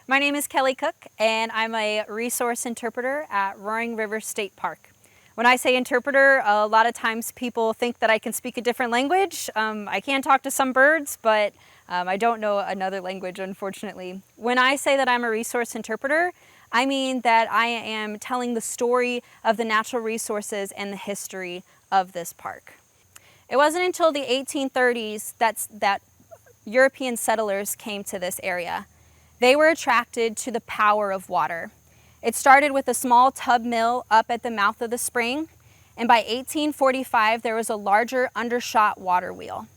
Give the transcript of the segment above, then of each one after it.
My name is Kelly Cook, and I'm a resource interpreter at Roaring River State Park. When I say interpreter, a lot of times people think that I can speak a different language. I can talk to some birds, but I don't know another language, unfortunately. When I say that I'm a resource interpreter, I mean that I am telling the story of the natural resources and the history of this park. It wasn't until the 1830s that European settlers came to this area. They were attracted to the power of water. It started with a small tub mill up at the mouth of the spring, and by 1845 there was a larger undershot water wheel.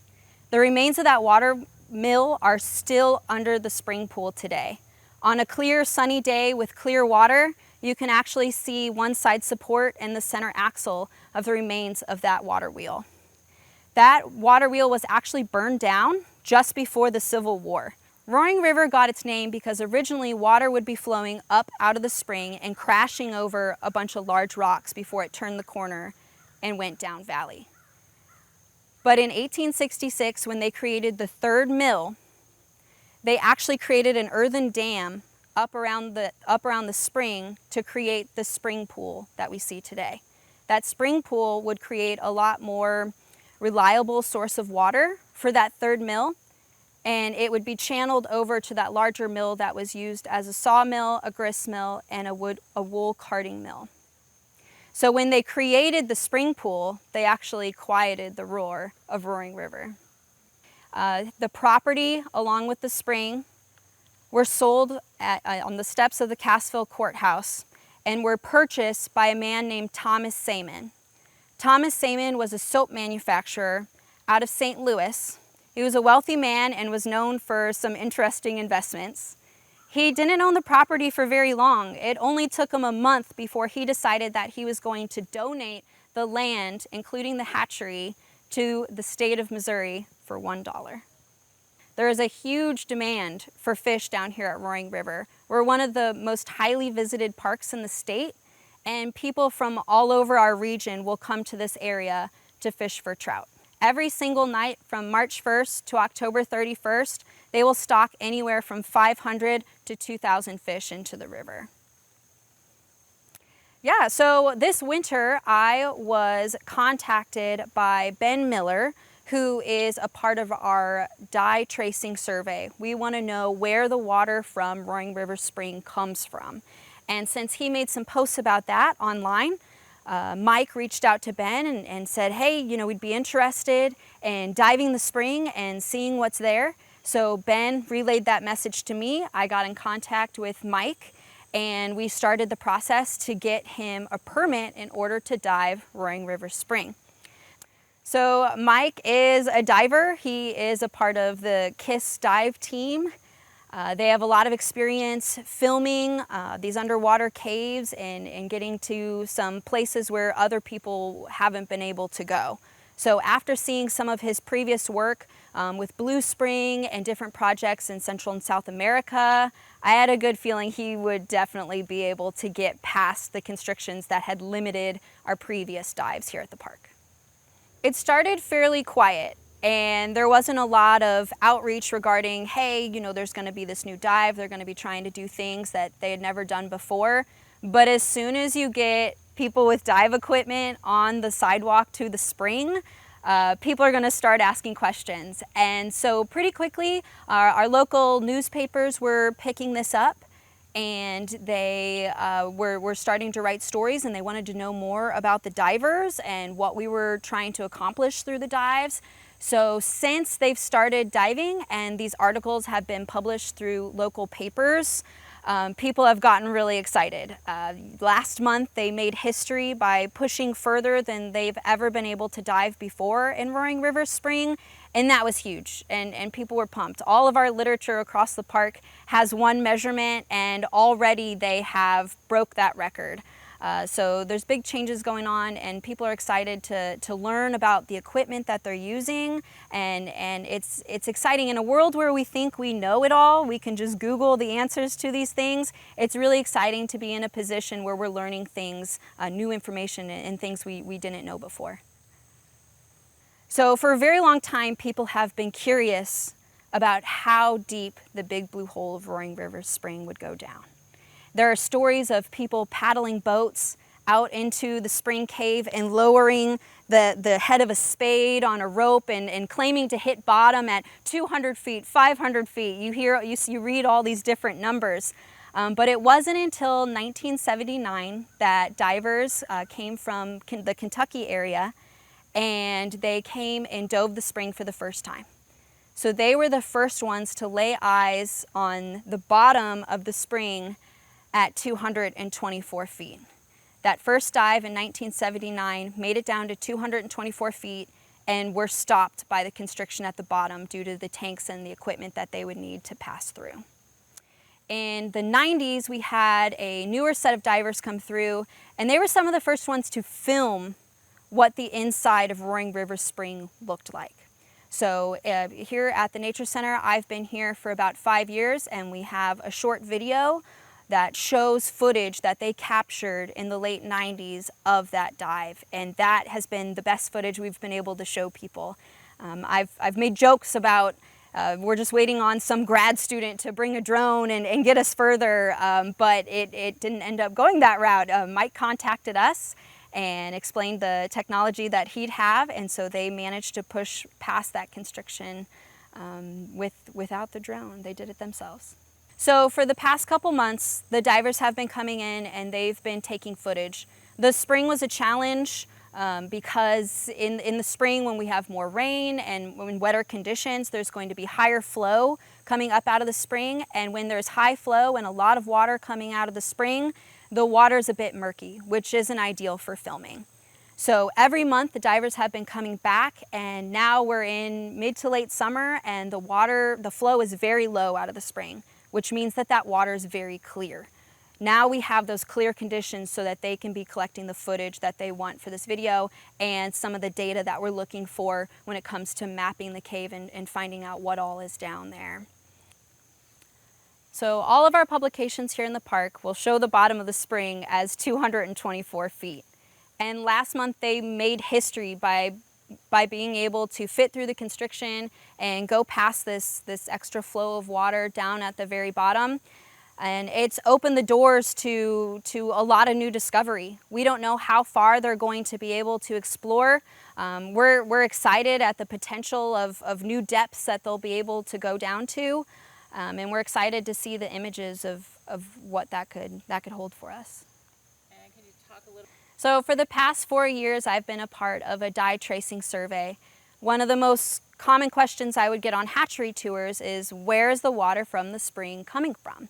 The remains of that water mill are still under the spring pool today. On a clear sunny day with clear water, you can actually see one side support and the center axle of the remains of that water wheel. That water wheel was actually burned down just before the Civil War. Roaring River got its name because originally water would be flowing up out of the spring and crashing over a bunch of large rocks before it turned the corner and went down valley. But in 1866, when they created the third mill, they actually created an earthen dam up around the spring to create the spring pool that we see today. That spring pool would create a lot more reliable source of water for that third mill, and it would be channeled over to that larger mill that was used as a sawmill, a grist mill, and a wool carding mill. So when they created the spring pool, they actually quieted the roar of Roaring River. The property, along with the spring, were sold on the steps of the Cassville Courthouse and were purchased by a man named Thomas Seaman. Thomas Seaman was a soap manufacturer out of St. Louis. He was a wealthy man and was known for some interesting investments. He didn't own the property for very long. It only took him a month before he decided that he was going to donate the land, including the hatchery, to the state of Missouri for $1. There is a huge demand for fish down here at Roaring River. We're one of the most highly visited parks in the state, and people from all over our region will come to this area to fish for trout. Every single night from March 1st to October 31st, they will stock anywhere from 500 to 2,000 fish into the river. Yeah, so this winter I was contacted by Ben Miller, who is a part of our dye tracing survey. We want to know where the water from Roaring River Spring comes from. And since he made some posts about that online, Mike reached out to Ben and said, hey, we'd be interested in diving the spring and seeing what's there. So Ben relayed that message to me. I got in contact with Mike, and we started the process to get him a permit in order to dive Roaring River Spring. So Mike is a diver. He is a part of the KISS dive team. They have a lot of experience filming these underwater caves and getting to some places where other people haven't been able to go. So after seeing some of his previous work with Blue Spring and different projects in Central and South America, I had a good feeling he would definitely be able to get past the constrictions that had limited our previous dives here at the park. It started fairly quiet, and there wasn't a lot of outreach regarding, hey, there's going to be this new dive, they're going to be trying to do things that they had never done before. But as soon as you get people with dive equipment on the sidewalk to the spring, people are going to start asking questions. And so pretty quickly, our local newspapers were picking this up, and they were starting to write stories, and they wanted to know more about the divers and what we were trying to accomplish through the dives. So since they've started diving and these articles have been published through local papers, people have gotten really excited. Last month they made history by pushing further than they've ever been able to dive before in Roaring River Spring, and that was huge, and people were pumped. All of our literature across the park has one measurement, and already they have broke that record. So there's big changes going on, and people are excited to learn about the equipment that they're using, and it's exciting. In a world where we think we know it all, we can just Google the answers to these things. It's really exciting to be in a position where we're learning things, new information, and things we didn't know before. So for a very long time, people have been curious about how deep the big blue hole of Roaring River Spring would go down. There are stories of people paddling boats out into the spring cave and lowering the head of a spade on a rope and claiming to hit bottom at 200 feet, 500 feet. You read all these different numbers. But it wasn't until 1979 that divers came from the Kentucky area, and they came and dove the spring for the first time. So they were the first ones to lay eyes on the bottom of the spring at 224 feet. That first dive in 1979 made it down to 224 feet and were stopped by the constriction at the bottom due to the tanks and the equipment that they would need to pass through. In the 90s, we had a newer set of divers come through, and they were some of the first ones to film what the inside of Roaring River Spring looked like. So here at the Nature Center, I've been here for about 5 years, and we have a short video that shows footage that they captured in the late 90s of that dive, and that has been the best footage we've been able to show people. I've made jokes about we're just waiting on some grad student to bring a drone and get us further, but it didn't end up going that route. Mike contacted us and explained the technology that he'd have, and so they managed to push past that constriction without the drone. They did it themselves. So for the past couple months, the divers have been coming in and they've been taking footage. The spring was a challenge because in the spring, when we have more rain and when wetter conditions, there's going to be higher flow coming up out of the spring. And when there's high flow and a lot of water coming out of the spring, the water is a bit murky, which isn't ideal for filming. So every month the divers have been coming back, and now we're in mid to late summer and the flow is very low out of the spring, which means that water is very clear. Now we have those clear conditions so that they can be collecting the footage that they want for this video and some of the data that we're looking for when it comes to mapping the cave and finding out what all is down there. So all of our publications here in the park will show the bottom of the spring as 224 feet. And last month they made history by being able to fit through the constriction and go past this extra flow of water down at the very bottom. And it's opened the doors to a lot of new discovery. We don't know how far they're going to be able to explore. We're excited at the potential of new depths that they'll be able to go down to. And we're excited to see the images of what that could hold for us. And can you talk a little? So for the past 4 years, I've been a part of a dye tracing survey. One of the most common questions I would get on hatchery tours is, where is the water from the spring coming from?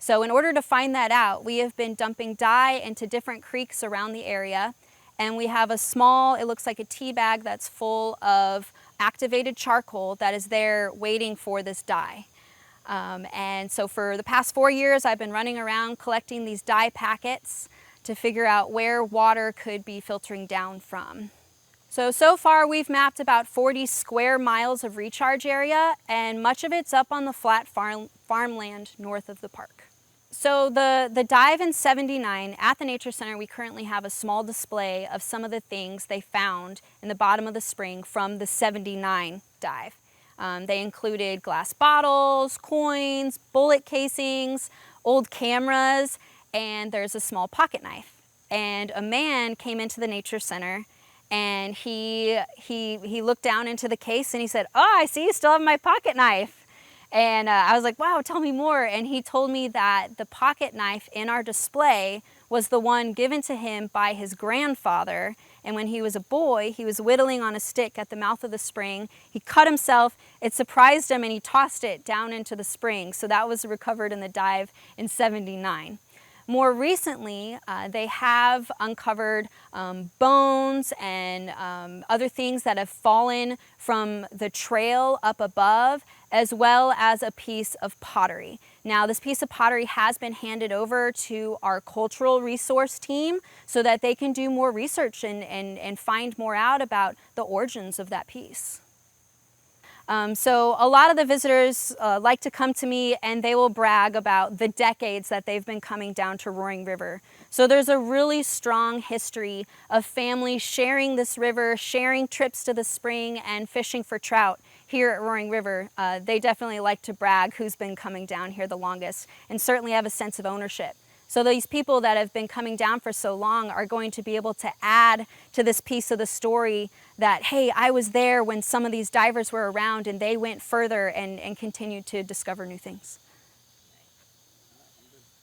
So in order to find that out, we have been dumping dye into different creeks around the area, and we have a small, it looks like a tea bag that's full of activated charcoal that is there waiting for this dye. And so for the past 4 years, I've been running around collecting these dye packets to figure out where water could be filtering down from. So far we've mapped about 40 square miles of recharge area, and much of it's up on the flat farmland north of the park. So the dive in '79 at the Nature Center, we currently have a small display of some of the things they found in the bottom of the spring from the '79 dive. They included glass bottles, coins, bullet casings, old cameras, and there's a small pocket knife. And a man came into the Nature Center, and he looked down into the case and he said, "Oh, I see you still have my pocket knife." And I was like, "Wow, tell me more." And he told me that the pocket knife in our display was the one given to him by his grandfather. And when he was a boy, he was whittling on a stick at the mouth of the spring. He cut himself, it surprised him, and he tossed it down into the spring. So that was recovered in the dive in '79. More recently, they have uncovered bones and other things that have fallen from the trail up above, as well as a piece of pottery. Now, this piece of pottery has been handed over to our cultural resource team so that they can do more research and find more out about the origins of that piece. So a lot of the visitors like to come to me and they will brag about the decades that they've been coming down to Roaring River. So there's a really strong history of families sharing this river, sharing trips to the spring and fishing for trout here at Roaring River, they definitely like to brag who's been coming down here the longest, and certainly have a sense of ownership. So these people that have been coming down for so long are going to be able to add to this piece of the story that, hey, I was there when some of these divers were around and they went further and continued to discover new things.